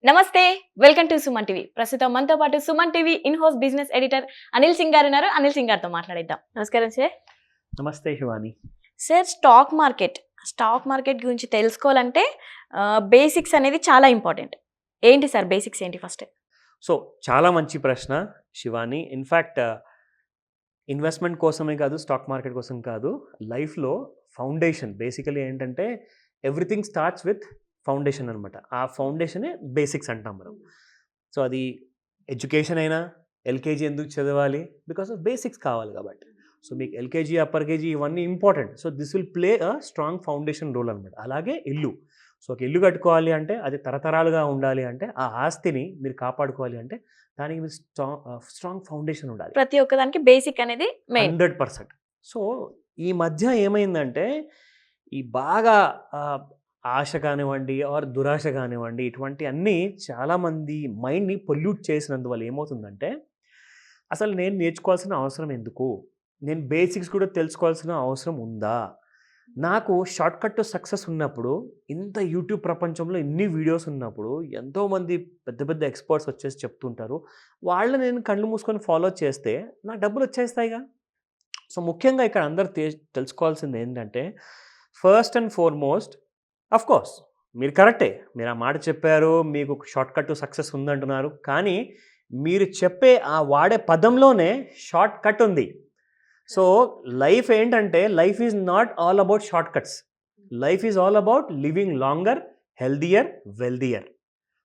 నమస్తే welcome to Suman TV. ప్రస్తుతం మనతో పాటు Suman TV in house business editor Anil Singh గారు ఉన్నారు. అనిల్ సింగ్ గారితో మాట్లాడిద్దాం. నమస్కారం సార్. నమస్తే శివాని. సార్, స్టాక్ మార్కెట్ గురించి తెలుసుకోవాలంటే బేసిక్స్ అనేది చాలా ఇంపార్టెంట్. ఏంటి సార్ బేసిక్స్ ఏంటి ఫస్ట్? సో చాలా మంచి ప్రశ్న శివాని. ఇన్ఫ్యాక్ట్ ఇన్వెస్ట్మెంట్ కోసమే కాదు, స్టాక్ మార్కెట్ కోసం కాదు, లైఫ్లో ఫౌండేషన్ బేసికలీ ఏంటంటే ఎవ్రీథింగ్ స్టార్ట్స్ విత్ ఫౌండేషన్ అనమాట. ఆ ఫౌండేషనే బేసిక్స్ అంటాం మనం. సో అది ఎడ్యుకేషన్ అయినా ఎల్కేజీ ఎందుకు చదవాలి? బికాస్ ఆఫ్ బేసిక్స్ కావాలి కాబట్టి. సో మీకు ఎల్కేజీ, అప్పర్ కేజీ ఇవన్నీ important. So this will play a strong foundation role అనమాట. అలాగే ఇల్లు. సో ఒక ఇల్లు కట్టుకోవాలి అంటే, అది తరతరాలుగా ఉండాలి అంటే, ఆ ఆస్తిని మీరు కాపాడుకోవాలి అంటే దానికి మీరు స్ట్రాంగ్ ఫౌండేషన్ ఉండాలి. ప్రతి ఒక్కదానికి బేసిక్ అనేది మెయిన్. 100%. సో ఈ మధ్య ఏమైందంటే, ఈ బాగా ఆశ కానివ్వండి ఆర్ దురాశ కానివ్వండి, ఇటువంటి అన్నీ చాలామంది మైండ్ని పొల్యూట్ చేసినందువల్ల ఏమవుతుందంటే, అసలు నేను నేర్చుకోవాల్సిన అవసరం ఎందుకు, నేను బేసిక్స్ కూడా తెలుసుకోవాల్సిన అవసరం ఉందా, నాకు షార్ట్కట్ టు సక్సెస్ ఉన్నప్పుడు, ఇంత యూట్యూబ్ ప్రపంచంలో ఇన్ని వీడియోస్ ఉన్నప్పుడు, ఎంతోమంది పెద్ద పెద్ద ఎక్స్పర్ట్స్ వచ్చేసి చెప్తుంటారు, వాళ్ళని నేను కళ్ళు మూసుకొని ఫాలో చేస్తే నాకు డబ్బులు వచ్చేస్తాయిగా. సో ముఖ్యంగా ఇక్కడ అందరు తెలుసుకోవాల్సింది ఏంటంటే, first and foremost, of course మీరు కరెక్టే, మీరు ఆ మాట చెప్పారు, మీకు షార్ట్కట్ టు సక్సెస్ ఉందంటున్నారు. కానీ మీరు చెప్పే ఆ వాడే పదంలోనే షార్ట్ కట్ ఉంది. సో లైఫ్ ఏంటంటే, life is not all about short cuts. Life is all about living longer, healthier, wealthier.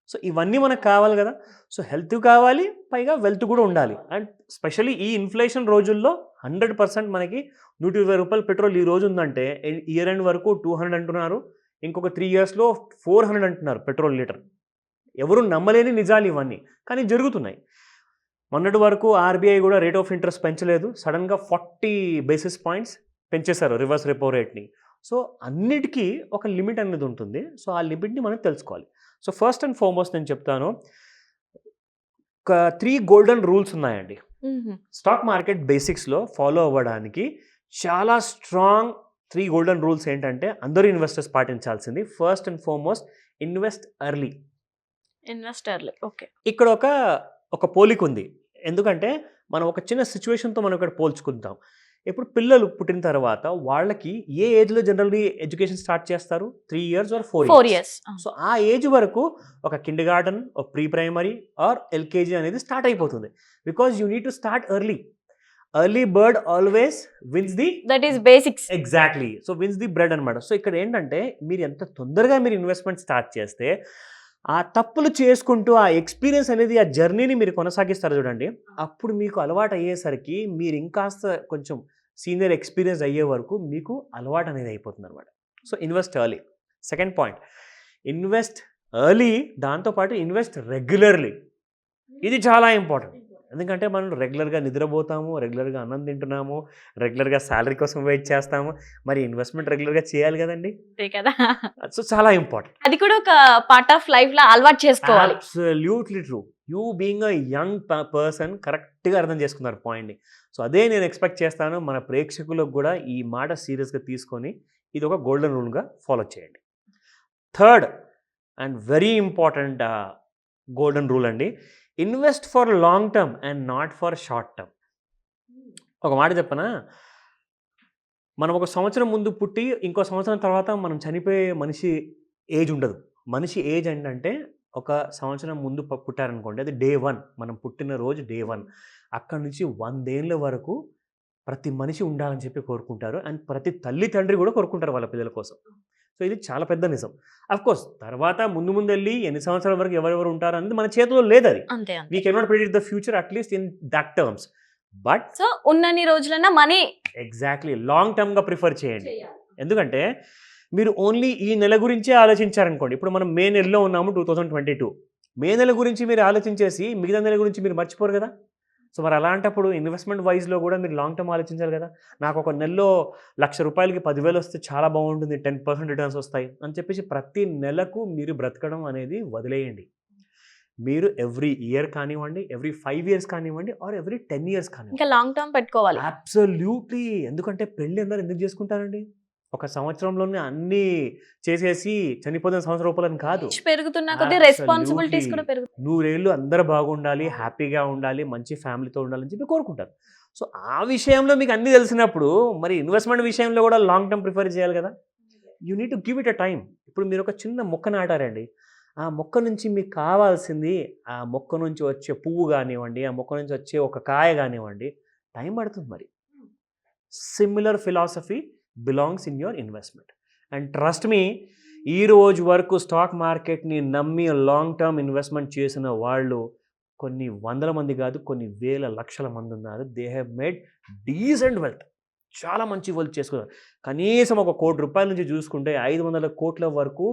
So ఇవన్నీ మనకు కావాలి కదా. సో హెల్త్ కావాలి, పైగా వెల్త్ కూడా ఉండాలి. అండ్ స్పెషల్లీ ఈ ఇన్ఫ్లేషన్ రోజుల్లో 100% మనకి 120 రూపాయలు పెట్రోల్ ఈ రోజు ఉందంటే, ఇయర్ ఎండ్ వరకు 200 అంటున్నారు, ఇంకొక 3 ఇయర్స్లో 400 అంటున్నారు పెట్రోల్ లీటర్. ఎవరు నమ్మలేని నిజాలు ఇవన్నీ, కానీ జరుగుతున్నాయి. మొన్నటి వరకు ఆర్బీఐ కూడా రేట్ ఆఫ్ ఇంట్రెస్ట్ పెంచలేదు, సడన్గా 40 బేసిస్ పాయింట్స్ పెంచేశారు రివర్స్ రెపో రేట్ని. సో అన్నిటికీ ఒక లిమిట్ అనేది ఉంటుంది. సో ఆ లిమిట్ని మనం తెలుసుకోవాలి. సో ఫస్ట్ అండ్ ఫార్మోస్ట్ నేను చెప్తాను, ఒక 3 గోల్డెన్ రూల్స్ ఉన్నాయండి స్టాక్ మార్కెట్ బేసిక్స్లో ఫాలో అవ్వడానికి. చాలా స్ట్రాంగ్ 3 గోల్డెన్ రూల్స్ ఏంటంటే అందరూ ఇన్వెస్టర్స్ పాటించాల్సింది. First and foremost, invest early. Okay. ఇక్కడ ఒక పోలిక ఉంది. ఎందుకంటే మనం ఒక చిన్న సిచ్యువేషన్తో మనం ఇక్కడ పోల్చుకుంటాం. ఇప్పుడు పిల్లలు పుట్టిన తర్వాత వాళ్ళకి ఏ ఏజ్లో జనరల్లీ ఎడ్యుకేషన్ స్టార్ట్ చేస్తారు? 3 ఇయర్స్ ఆర్ 4 ఇయర్స్. సో ఆ ఏజ్ వరకు ఒక కిండర్ గార్డెన్, ఒక ప్రీ ప్రైమరీ ఆర్ ఎల్కేజీ అనేది స్టార్ట్ అయిపోతుంది. Because you need to start early. Early bird always wins the, that is basics. Exactly. So wins the bread అనమాట. So ఇక్కడ ఏంటంటే, మీరు ఎంత తొందరగా మీరు ఇన్వెస్ట్మెంట్ స్టార్ట్ చేస్తే, ఆ తప్పులు చేసుకుంటూ ఆ ఎక్స్పీరియన్స్ అనేది, ఆ జర్నీని మీరు కొనసాగిస్తారు చూడండి, అప్పుడు మీకు అలవాటు అయ్యేసరికి మీరు ఇంకాస్త కొంచెం సీనియర్ ఎక్స్పీరియన్స్ అయ్యే వరకు మీకు అలవాటు అనేది అయిపోతుంది అనమాట. So invest early. Second point, invest early, దాంతోపాటు ఇన్వెస్ట్ రెగ్యులర్లీ. ఇది చాలా ఇంపార్టెంట్. ఎందుకంటే మనం రెగ్యులర్గా నిద్రపోతాము, రెగ్యులర్గా అన్నం తింటున్నాము, రెగ్యులర్గా శాలరీ కోసం వెయిట్ చేస్తాము, మరి ఇన్వెస్ట్మెంట్ రెగ్యులర్గా చేయాలి కదండి. కదా. సో చాలా ఇంపార్టెంట్. అది కూడా ఒక పార్ట్ ఆఫ్ లైఫ్లో అలవాటు చేసుకోవాలి. Absolutely true. You being a young person కరెక్ట్గా అర్థం చేసుకున్నారు పాయింట్ని. సో అదే నేను ఎక్స్పెక్ట్ చేస్తాను మన ప్రేక్షకులకు కూడా ఈ మాట సీరియస్గా తీసుకొని ఇది ఒక గోల్డెన్ రూల్గా ఫాలో చేయండి. Third and very important golden rule అండి, invest for long term and not for short term. ఒక మాట చెప్పనా, మనం ఒక సంవత్సరం ముందు పుట్టి ఇంకో సంవత్సరం తర్వాత మనం చనిపోయే మనిషి ఏజ్ ఉండదు. మనిషి ఏజ్ ఏంటంటే, ఒక సంవత్సరం ముందు పుట్టారనుకోండి, అది డే 1, మనం పుట్టిన రోజు డే 1. అక్కడి నుంచి 100 ఏళ్ళ వరకు ప్రతి మనిషి ఉండాలని చెప్పి కోరుకుంటారు. అండ్ ప్రతి తల్లి తండ్రి కూడా కోరుకుంటారు వాళ్ళ పిల్లల కోసం. సో ఇది చాలా పెద్ద నిజం. అఫ్కోర్స్ తర్వాత ముందు వెళ్ళి ఎన్ని సంవత్సరాల వరకు ఎవరెవరు ఉంటారు అనేది మన చేతిలో లేదు. అది we cannot predict the future, at least in that terms. But so ఉన్నన్ని రోజులన్నా మనీ ఎగ్జాక్ట్లీ లాంగ్ టర్మ్గా ప్రిఫర్ చేయండి. ఎందుకంటే మీరు ఓన్లీ ఈ నెల గురించే ఆలోచించారనుకోండి, ఇప్పుడు మనం మే నెలలో ఉన్నాము 2022, మే నెల గురించి మీరు ఆలోచించేసి మిగతా నెల గురించి మీరు మర్చిపోరు కదా. సో మరి అలాంటప్పుడు ఇన్వెస్ట్మెంట్ వైజ్లో కూడా మీరు లాంగ్ టర్మ్ ఆలోచించాలి కదా. నాకు ఒక నెలలో 1,00,000 రూపాయలకి 10,000 వస్తే చాలా బాగుంటుంది, 10% రిటర్న్స్ వస్తాయి అని చెప్పేసి ప్రతి నెలకు మీరు బ్రతకడం అనేది వదిలేయండి. మీరు ఎవ్రీ ఇయర్ కానివ్వండి, ఎవ్రీ 5 ఇయర్స్ కానివ్వండి, ఆర్ ఎవ్రీ 10 ఇయర్స్ కానివ్వండి, ఇంకా లాంగ్ టర్మ్ పెట్టుకోవాలి. అబ్సల్యూట్లీ. ఎందుకంటే పెళ్ళి అందరూ ఎందుకు చేసుకుంటారండి? ఒక సంవత్సరంలోనే అన్నీ చేసేసి చనిపోతున్న సంవత్సరం రూపాయలని కాదు. ఏజ్ పెరుగుతున్న కొద్దీ అబ్సల్యూట్లీ. రెస్పాన్సిబిలిటీస్ కూడా పెరుగుతాయి. 100 ఏళ్ళు అందరూ బాగుండాలి, హ్యాపీగా ఉండాలి, మంచి ఫ్యామిలీతో ఉండాలని చెప్పి కోరుకుంటారు. సో, ఆ విషయంలో మీకు అన్నీ తెలిసినప్పుడు మరి ఇన్వెస్ట్‌మెంట్ విషయంలో కూడా లాంగ్ టర్మ్ ప్రిఫర్ చేయాలి కదా! You need to give it a time. ఇప్పుడు మీరు ఒక చిన్న మొక్క నాటారండి. ఆ మొక్క నుంచి మీకు కావాల్సింది ఆ మొక్క నుంచి వచ్చే పువ్వు గానివ్వండి, ఆ మొక్క నుంచి వచ్చే ఒక కాయ గానివ్వండి, టైం పడుతుంది మరి. Similar philosophy belongs in your investment. And trust me, ఈ రోజు వరకు స్టాక్ మార్కెట్‌ని నమ్మి లాంగ్ టర్మ్ ఇన్వెస్ట్‌మెంట్ చేసిన వాళ్ళు కొన్ని వందల మంది కాదు, కొన్ని వేల లక్షల మంది ఉన్నారు. They have made decent wealth. చాలా మంచి వెల్త్ చేసుకున్నారు. కనీసం ఒక ₹1,00,00,000 నుంచి చూసుకుంటే 500 కోట్ల వరకు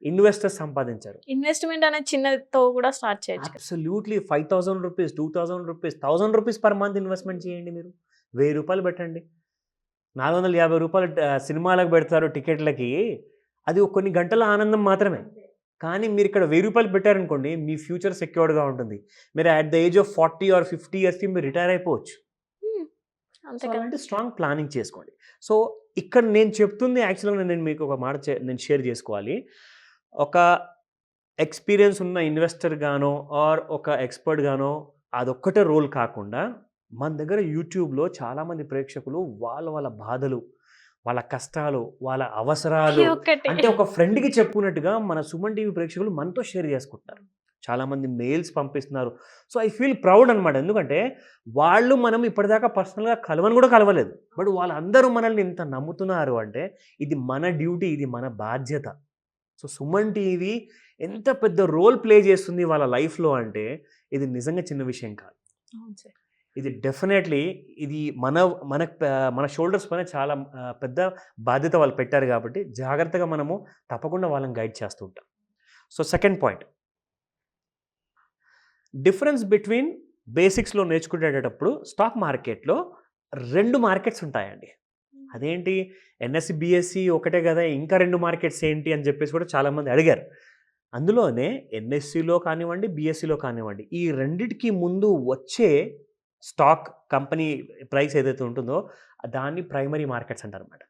ఇన్వెస్టర్స్ సంపాదించారు. ఇన్వెస్ట్‌మెంట్ అనేది చిన్నతో కూడా స్టార్ట్ చేయొచ్చు కదా! అబ్సల్యూట్లీ. ₹5,000, ₹2,000, ₹1,000 పర్ మంత్ ఇన్వెస్ట్‌మెంట్ చేయండి మీరు. ₹1000 పెట్టండి. ₹450 సినిమాలకు పెడతారు టికెట్లకి. అది కొన్ని గంటల ఆనందం మాత్రమే. కానీ మీరు ఇక్కడ ₹1000 పెట్టారనుకోండి, మీ ఫ్యూచర్ సెక్యూర్డ్‌గా ఉంటుంది. మీరు at the age of 40 or 50 ఇయర్స్‌కి మీరు రిటైర్ అయిపోవచ్చు. హ్మ్. సో, అంతే కదా! అలాంటి స్ట్రాంగ్ ప్లానింగ్ చేసుకోండి. సో, ఇక్కడ నేను చెప్తుంది యాక్చువల్‌గా నేను మీకు ఒక మాట నేను షేర్ చేసుకోవాలి. ఒక ఎక్స్‌పీరియన్స్ ఉన్న ఇన్వెస్టర్ గానో ఆర్ ఒక ఎక్స్‌పర్ట్ గానో అదొక్కటే రోల్ కాకుండా, మన దగ్గర యూట్యూబ్‌లో చాలామంది ప్రేక్షకులు వాళ్ళ బాధలు, వాళ్ళ కష్టాలు, వాళ్ళ అవసరాలు ప్రతి ఒక్కటి. అంటే ఒక ఫ్రెండ్‌కి చెప్పుకున్నట్టుగా మన సుమన్ టీవీ ప్రేక్షకులు మనతో షేర్ చేసుకుంటున్నారు. చాలామంది మెయిల్స్ పంపిస్తున్నారు. సో, ఐ ఫీల్ ప్రౌడ్ అనమాట. ఎందుకంటే మనం ఇప్పటిదాకా పర్సనల్‌గా కలవని కూడా కలవలేదు. బట్ వాళ్ళందరూ మనల్ని ఇంత నమ్ముతున్నారు అంటే ఇది మన డ్యూటీ, ఇది మన బాధ్యత. సో, సుమన్ టీవీ ఎంత పెద్ద రోల్ ప్లే చేస్తుంది వాళ్ళ లైఫ్‌లో అంటే ఇది నిజంగా చిన్న విషయం కాదు. అవును సార్. ఇది డెఫినెట్‌లీ ఇది మన మన మన షోల్డర్స్ పైన చాలా పెద్ద బాధ్యత వాళ్ళు పెట్టారు కాబట్టి జాగ్రత్తగా మనము తప్పకుండా వాళ్ళని గైడ్ చేస్తూ ఉంటాం. So, second point, difference between బేసిక్స్‌లో నేర్చుకునేటప్పుడు స్టాక్ మార్కెట్‌లో 2 మార్కెట్స్ ఉంటాయండి. అదేంటి ఎన్ఎస్సి, బీఎస్సి ఒకటే కదా! ఇంకా 2 మార్కెట్స్ ఏంటి అని చెప్పేసి కూడా చాలామంది అడిగారు. అందులోనే ఎన్ఎస్సిలో కానివ్వండి, బీఎస్సిలో కానివ్వండి, ఈ రెండిటికి ముందు వచ్చే స్టాక్ కంపెనీ ప్రైస్ ఏదైతే ఉంటుందో దాన్ని ప్రైమరీ మార్కెట్స్ అంటారనమాట.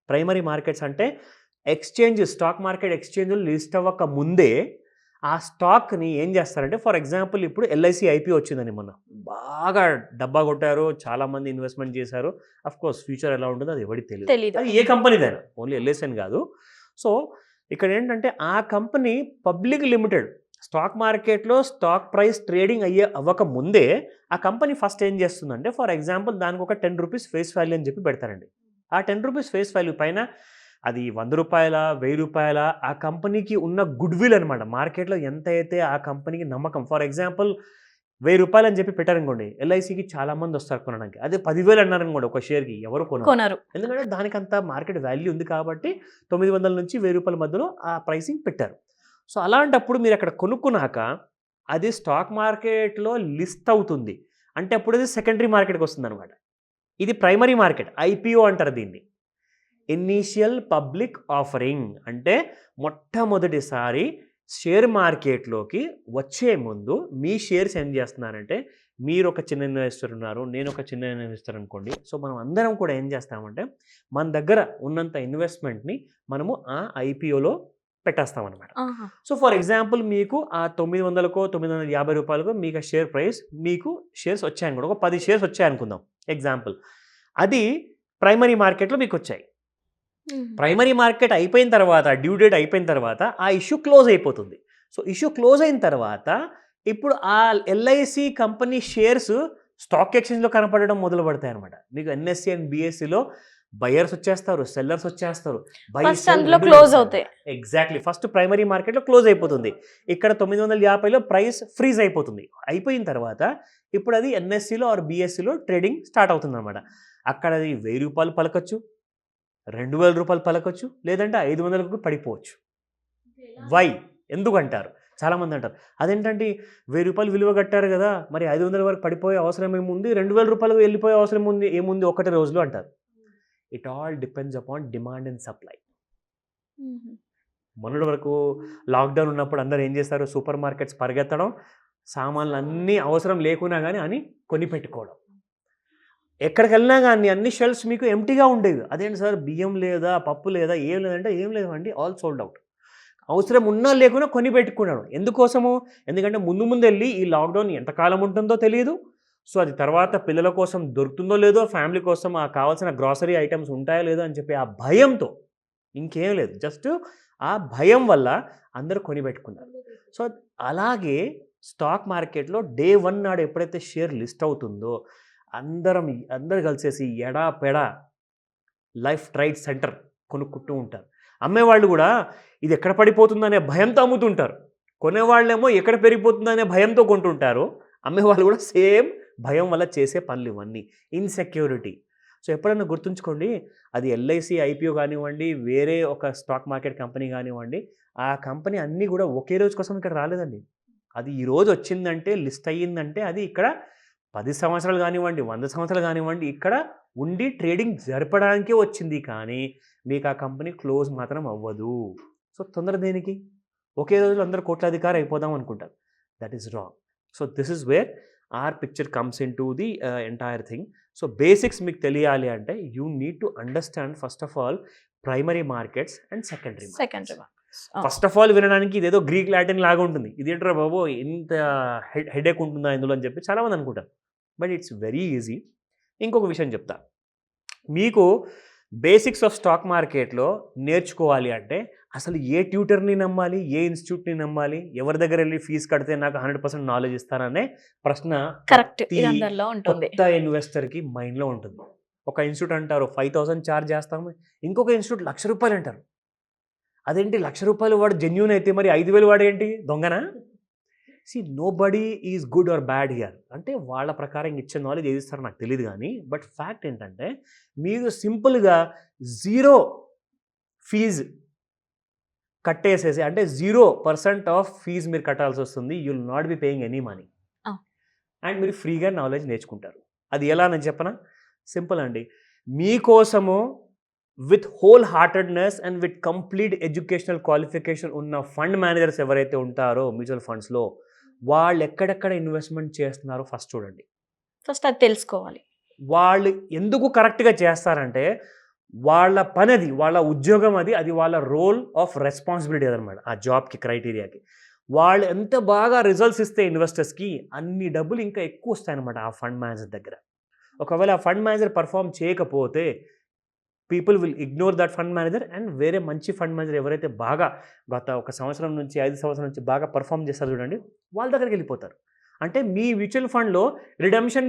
ప్రైమరీ మార్కెట్స్ అంటే స్టాక్ మార్కెట్ ఎక్స్చేంజ్‌లో లిస్ట్ అవ్వక ముందే ఆ స్టాక్‌ని ఏం చేస్తారంటే, ఫర్ ఎగ్జాంపుల్ ఇప్పుడు ఎల్ఐసి ఐపీఓ వచ్చిందండి మొన్న. బాగా డబ్బా కొట్టారు. చాలామంది ఇన్వెస్ట్‌మెంట్ చేశారు. ఆఫ్‌కోర్స్ ఫ్యూచర్ ఎలా ఉంటుందో అది ఎవరికీ తెలీదు. తెలీదు. అది ఏ కంపెనీదైనా. ఓన్లీ ఎల్ఐసి అని కాదు. సో, ఇక్కడ ఏంటంటే ఆ కంపెనీ పబ్లిక్ లిమిటెడ్. స్టాక్ మార్కెట్‌లో స్టాక్ ప్రైస్ ట్రేడింగ్ అవ్వక ముందే ఆ కంపెనీ ఫస్ట్ ఏం చేస్తుందంటే, ఫర్ ఎగ్జాంపుల్ దానికి ఒక ₹10 ఫేస్ వాల్యూ అని చెప్పి పెడతారండి. ఆ ₹10 ఫేస్ వాల్యూ పైన అది ₹100, ₹1000 ఆ కంపెనీకి ఉన్న గుడ్ విల్ అనమాట. మార్కెట్‌లో ఎంతైతే ఆ కంపెనీకి నమ్మకం. ఫర్ ఎగ్జాంపుల్ ₹1000 అని చెప్పి పెట్టారనుకోండి, ఎల్ఐసికి చాలామంది వస్తారు కొనడానికి. అదే 10,000 అన్నారనుకోండి ఒక షేర్‌కి, ఎవరు కొనరు. కొనరు. ఎందుకంటే దానికంత మార్కెట్ వాల్యూ ఉంది కాబట్టి 900 నుంచి ₹1000 మధ్యలో ఆ ప్రైసింగ్ పెట్టారు. సో, అలాంటప్పుడు మీరు అక్కడ కొనుక్కున్నాక అది స్టాక్ మార్కెట్‌లో లిస్ట్ అవుతుంది. అంటే అప్పుడు అది సెకండరీ మార్కెట్‌కి వస్తుందనమాట. ఇది ప్రైమరీ మార్కెట్. ఐపీఓ అంటారు దీన్ని. ఇనీషియల్ పబ్లిక్ ఆఫరింగ్ అంటే మొట్టమొదటిసారి షేర్ మార్కెట్‌లోకి వచ్చే ముందు మీ షేర్స్ ఏం చేస్తున్నారంటే, మీరు ఒక చిన్న ఇన్వెస్టర్ ఉన్నారు, నేను ఒక చిన్న ఇన్వెస్టర్ అనుకోండి. సో, మనం అందరం కూడా ఏం చేస్తామంటే, మన దగ్గర ఉన్నంత ఇన్వెస్ట్‌మెంట్‌ని మనము ఆ ఐపీఓలో పెట్టేస్తామనమాట. ఆహా! సో, ఫర్ ఎగ్జాంపుల్ మీకు ఆ 900కో, ₹950కో మీకు ఆ షేర్ ప్రైస్ మీకు షేర్స్ వచ్చాయనుకోండి. ఒక 10 షేర్స్ వచ్చాయనుకుందాం ఎగ్జాంపుల్. అది ప్రైమరీ మార్కెట్‌లో మీకొచ్చాయి. హుహు. ప్రైమరీ మార్కెట్ అయిపోయిన తర్వాత, డ్యూ డేట్ అయిపోయిన తర్వాత ఆ ఇష్యూ క్లోజ్ అయిపోతుంది. సో, ఇష్యూ క్లోజ్ అయిన తర్వాత ఇప్పుడు ఆ ఎల్ఐసి కంపెనీ షేర్స్ స్టాక్ ఎక్స్‌చేంజ్‌లో కనపడడం మొదలుపెడతాయన్నమాట. మీకు ఎన్ఎస్‌సి అండ్ బీఎస్‌సిలో బయర్స్ వచ్చేస్తారు, సెల్లర్స్ వచ్చేస్తారు. బై, ఫస్ట్ సెల్ అందులో 2 క్లోజ్ నడుస్తాయి. అవుతాయి. ఎగ్జాక్ట్‌లీ. ఫస్ట్ ప్రైమరీ మార్కెట్‌లో క్లోజ్ అయిపోతుంది. ఇక్కడ 950లో ప్రైస్ ఫ్రీజ్ అయిపోతుంది. అయిపోయిన తర్వాత ఇప్పుడు అది ఎన్ఎస్‌సిలో ఆర్ బీఎస్‌సిలో ట్రేడింగ్ స్టార్ట్ అవుతుందన్నమాట. అక్కడ అది ₹1000 పలకొచ్చు, ₹2000 పలకొచ్చు, లేదంటే 500కు పడిపోవచ్చు. వై? ఎందుకంటారు? చాలామంది అంటారు. అదేంటండి ₹1000 విలువ కట్టారు గదా! మరి 500 వరకు పడిపోయే అవసరం ఏముంది? ₹2000 వెళ్ళిపోయే అవసరం ఏముంది ఒకటే రోజులో అంటారు. It all depends upon demand and supply. హుహు. మొన్నటి వరకు లాక్‌డౌన్ ఉన్నప్పుడు అందరూ ఏం చేస్తారు? సూపర్ మార్కెట్స్ పరిగెత్తడం, సామాన్లన్నీ అవసరం లేకున్నా గాని కొని పెట్టుకోవడం. ఎక్కడికి వెళ్ళినా కానీ అన్ని షెల్ఫ్స్ మీకు ఎంటీగా ఉండేవి. అదేంటి సార్ బియ్యం లేదా, పప్పు లేదా, ఏం లేదంటే ఏం లేదండి, ఆల్ సోల్డ్ అవుట్. అవసరం ఉన్నా లేకున్నా కొని పెట్టుకున్నాడు. ఎందుకోసము? ఎందుకంటే ముందు ముందెళ్ళి ఈ లాక్‌డౌన్ ఎంతకాలం ఉంటుందో తెలీదు. సో, అది తర్వాత పిల్లల కోసం దొరుకుతుందో లేదో, ఫ్యామిలీ కోసం కావాల్సిన గ్రోసరీ ఐటెమ్స్ ఉంటాయో లేదో అని చెప్పి ఆ భయంతో, ఇంకేం లేదు. జస్ట్ ఆ భయం వల్ల అందరూ కొనిపెట్టుకున్నారు. సో, అలాగే స్టాక్ మార్కెట్‌లో డే 1 నాడు ఎప్పుడైతే షేర్ లిస్ట్ అవుతుందో, అందరూ కలిసేసి ఎడాపెడా లైఫ్ ట్రైడ్ సెంటర్ కొనుక్కుంటూ ఉంటారు. అమ్మేవాళ్ళు గూడా ఇది ఎక్కడ పడిపోతుందనే భయంతో అమ్ముతుంటారు. కొనేవాళ్ళేమో ఎక్కడ పెరిగిపోతుందనే భయంతో కొంటుంటారు. అమ్మేవాళ్ళు గూడా సేమ్ భయం వల్ల చేసే పనులు ఇవన్నీ. ఇన్‌సెక్యూరిటీ. సో, ఎప్పుడన్నా గుర్తుంచుకోండి, అది ఎల్ఐసి ఐపీఓ గానివ్వండి, వేరే ఒక స్టాక్ మార్కెట్ కంపెనీ గానివ్వండి, ఆ కంపెనీ అన్నీ గూడా ఒకే రోజు కోసం ఇక్కడ రాలేదండి. అది ఈరోజు వచ్చిందంటే, లిస్ట్ అయ్యిందంటే అది ఇక్కడ 10 సంవత్సరాలు గానివ్వండి, 100 సంవత్సరాలు గానివ్వండి, ఇక్కడ ఉండి ట్రేడింగ్ జరపడానికే వచ్చింది కానీ, మీకు ఆ కంపెనీ క్లోజ్ మాత్రం అవ్వదు. సో, తొందర దేనికి? ఒకే రోజులో అందరూ కోట్లాధికారి అయిపోదాం అనుకుంటారు. That is wrong. So, this is where our picture comes into the entire thing. So, basics మీకు తెలియాలి అంటే you need to understand first of all primary markets and secondary secondary markets. One. First of all వినడానికి ఇదేదో Greek Latin లాగా ఉంటుంది. ఇదేంట్రా బాబు ఇంత headache ఉంటుందా ఇందులో అని చెప్పి చాలామంది అనుకుంటారు. But it's very easy. ఇంకొక విషయం చెప్తా. మీకు బేసిక్స్ ఆఫ్ స్టాక్ మార్కెట్‌లో నేర్చుకోవాలి అంటే అసలు ఏ ట్యూటర్‌ని నమ్మాలి? ఏ ఇన్‌స్టిట్యూట్‌ని నమ్మాలి? ఎవరి దగ్గరెళ్లి ఫీజ్ కడితే నాకు 100% నాలెడ్జ్ ఇస్తారనే ప్రశ్న కరెక్ట్. ప్రతి ఇది అందరిలో ఉంటుంది. కొత్త ఇన్వెస్టర్‌కి మైండ్‌లో ఉంటుంది. ఒక ఇన్‌స్టిట్యూట్ అంటారు 5000 చార్జ్ చేస్తాము. ఇంకొక ఇన్‌స్టిట్యూట్ రూ. 1,00,000 అంటారు. అదేంటి రూ. 1,00,000 వాడు జెన్యూన్ అయితే మరి 5,000 వాడేంటి దొంగనా? Nobody is good or bad here. అంటే వాళ్ళ ప్రకారం ఇచ్చే నాలెడ్జ్ ఏది ఇస్తారో నాకు తెలీదు గానీ, బట్ ఫ్యాక్ట్ ఏంటంటే మీరు సింపుల్‌గా జీరో ఫీజ్ కట్టేసేసి, అంటే 0% ఆఫ్ ఫీజ్ మీరు కట్టాల్సొస్తుంది. You will not be paying any money. ఆ! అండ్ మీరు ఫ్రీగా నాలెడ్జ్ నేర్చుకుంటారు. అది ఎలా అని చెప్పనా? సింపుల్ అండి. మీకోసము with whole heartedness and with complete educational qualification ఉన్న ఫండ్ మేనేజర్స్ ఎవరైతే ఉంటారో మ్యూచువల్ ఫండ్స్‌లో, వాళ్ళు ఎక్కడెక్కడ ఇన్వెస్ట్‌మెంట్ చేస్తున్నారో ఫస్ట్ చూడండి. ఫస్ట్ అది తెలుసుకోవాలి. వాళ్ళు ఎందుకు కరెక్ట్‌గా చేస్తారంటే, వాళ్ళ పనది, వాళ్ళ ఉద్యోగం అది. అది వాళ్ళ రోల్ ఆఫ్ రెస్పాన్సిబిలిటీ అదనమాట. ఆ జాబ్‌కి క్రైటీరియాకి. వాళ్ళు ఎంత బాగా రిజల్ట్స్ ఇస్తే ఇన్వెస్టర్స్‌కి అన్ని డబ్బులు ఇంకా ఎక్కువొస్తాయనమాట ఆ ఫండ్ మేనేజర్ దగ్గర. ఒకవేళ ఆ ఫండ్ మేనేజర్ పెర్ఫార్మ్ చేయకపోతే people will ignore that fund manager and వేరే మంచి ఫండ్ మేనేజర్ ఎవరైతే బాగా గత 1 సంవత్సరం నుంచి, 5 సంవత్సరాల నుంచి బాగా పెర్ఫార్మ్ చేస్తారో చూడండి, వాళ్ళ దగ్గరికెళ్ళిపోతారు. అంటే మీ మ్యూచువల్ ఫండ్‌లో రిడెంప్షన్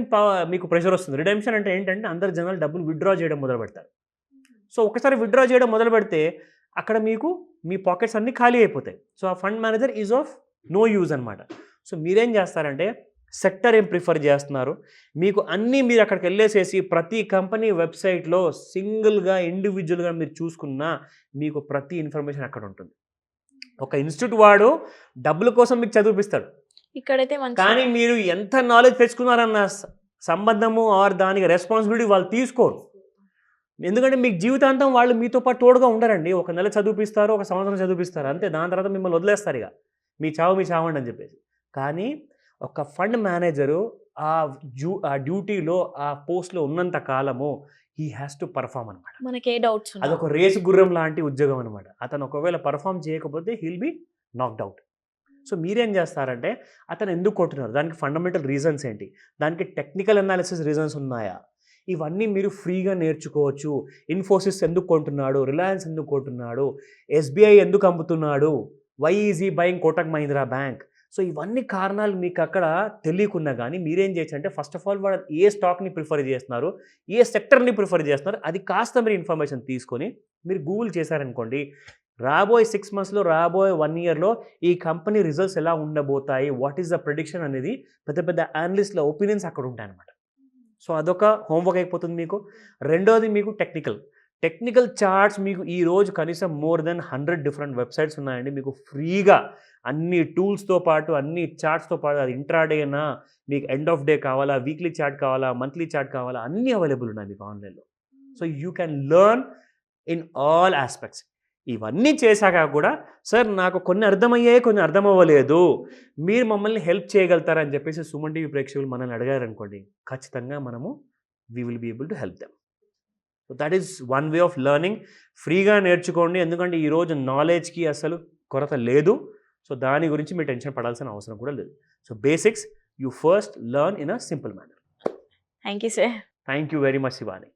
మీకు ప్రెషర్ వస్తుంది. రిడెంప్షన్ అంటే ఏంటంటే అందరు జనాలు డబ్బులు విత్‌డ్రా చేయడం మొదలుపెడతారు. సో, ఒకసారి విత్‌డ్రా చేయడం మొదలుపెడితే అక్కడ మీకు మీ పాకెట్స్ అన్నీ ఖాళీ అయిపోతాయి. సో, ఆ fund manager is of no use అనమాట. సో, మీరేం చేస్తారంటే సెక్టర్ ఏం ప్రిఫర్ చేస్తున్నారు, మీకు అన్నీ మీరు అక్కడికెళ్ళేసేసి ప్రతి కంపెనీ వెబ్‌సైట్‌లో సింగిల్‌గా, ఇండివిడ్యువల్‌గా మీరు చూసుకున్నా మీకు ప్రతి ఇన్ఫర్మేషన్ అక్కడ ఉంటుంది. ఒక ఇన్‌స్టిట్యూట్ వాడు డబ్బుల కోసం మీకు చదివిపిస్తాడు. ఇక్కడైతే మంచి కానీ మీరు ఎంత నాలెడ్జ్ తెచ్చుకున్నారన్న సంబంధము ఆర్ దానికి రెస్పాన్సిబిలిటీ వాళ్ళు తీసుకోరు. ఎందుకంటే మీకు జీవితాంతం వాళ్ళు మీతో పాటు తోడుగా ఉండరండి. ఒక నెల చదివిపిస్తారు, ఒక సంవత్సరం చదివిపిస్తారు. అంతే. దాని తర్వాత మిమ్మల్ని వదిలేస్తారిక. మీ చావండి అని చెప్పేసి. కానీ ఒక ఫండ్ మేనేజరు ఆ డ్యూటీలో, ఆ పోస్ట్‌లో ఉన్నంత కాలము హీ హాస్ టు పెర్ఫార్మ్ అనమాట. మనకి ఏ డౌట్స్ ఉన్నా. అదొక రేసు గుర్రం లాంటి ఉద్యోగం అనమాట. అతను ఒకవేళ పెర్ఫార్మ్ చేయకపోతే he will be knocked out. So, మీరేం చేస్తారంటే అతను ఎందుకు కొంటున్నారు? దానికి ఫండమెంటల్ రీజన్స్ ఏంటి? దానికి టెక్నికల్ అనాలిసిస్ రీజన్స్ ఉన్నాయా? ఇవన్నీ మీరు ఫ్రీగా నేర్చుకోవచ్చు. ఇన్ఫోసిస్ ఎందుకు కొంటున్నాడు? రిలయన్స్ ఎందుకు కొంటున్నాడు? ఎస్‌బీఐ ఎందుకు అమ్ముతున్నాడు? Why is he buying Kotak Mahindra bank? So, ఇవన్నీ కారణాలు మీకు అక్కడ తెలియకున్నా గానీ మీరేం చేయొచ్చంటే ఫస్ట్ ఆఫ్ ఆల్ వాళ్ళు ఏ స్టాక్‌ని ప్రిఫర్ చేస్తున్నారు? ఏ సెక్టర్‌ని ప్రిఫర్ చేస్తున్నారు? అది కాస్త మీరు ఇన్ఫర్మేషన్ తీసుకొని మీరు గూగుల్ చేశారనుకోండి, రాబోయే 6 మంత్స్‌లో, రాబోయే 1 ఇయర్‌లో ఈ కంపెనీ రిజల్ట్స్ ఎలా ఉండబోతాయి? వాట్ ఈస్ ద ప్రిడిక్షన్ అనేది పెద్ద పెద్ద అనలిస్ట్‌ల ఒపీనియన్స్ అక్కడ ఉంటాయన్నమాట. సో, అదొక హోంవర్క్ అయిపోతుంది మీకు. రెండోది మీకు టెక్నికల్ చార్ట్స్ మీకు ఈరోజు కనీసం మోర్ దెన్ 100 డిఫరెంట్ వెబ్‌సైట్స్ ఉన్నాయండి. మీకు ఫ్రీగా అన్ని టూల్స్‌తో పాటు, అన్ని చార్ట్స్‌తో పాటు, అది ఇంట్రాడేనా, మీకు ఎండ్ ఆఫ్ డే కావాలా, వీక్లీ చార్ట్ కావాలా, మంత్లీ చార్ట్ కావాలా, అన్నీ అవైలబుల్ ఉన్నాయి మీకు ఆన్‌లైన్‌లో. So, you can learn in all aspects. ఇవన్నీ చేశాక కూడా సార్ నాకు కొన్ని అర్థమయ్యాయి, కొన్ని అర్థం అవ్వలేదు. మీరు మమ్మల్ని హెల్ప్ చేయగలుగుతారా అని చెప్పేసి సుమన్ టీవీ ప్రేక్షకులు మనల్ని అడిగారనుకోండి, ఖచ్చితంగా మనము we will be able to help them. So that is one way of learning. ఫ్రీగా నేర్చుకోండి, ఎందుకంటే ఈరోజు నాలెడ్జ్కి అసలు కొరత లేదు. సో దాని గురించి మీరు టెన్షన్ పడాల్సిన అవసరం కూడా లేదు. So basics you first learn in a simple manner. Thank you sir. Thank you very much Shivani.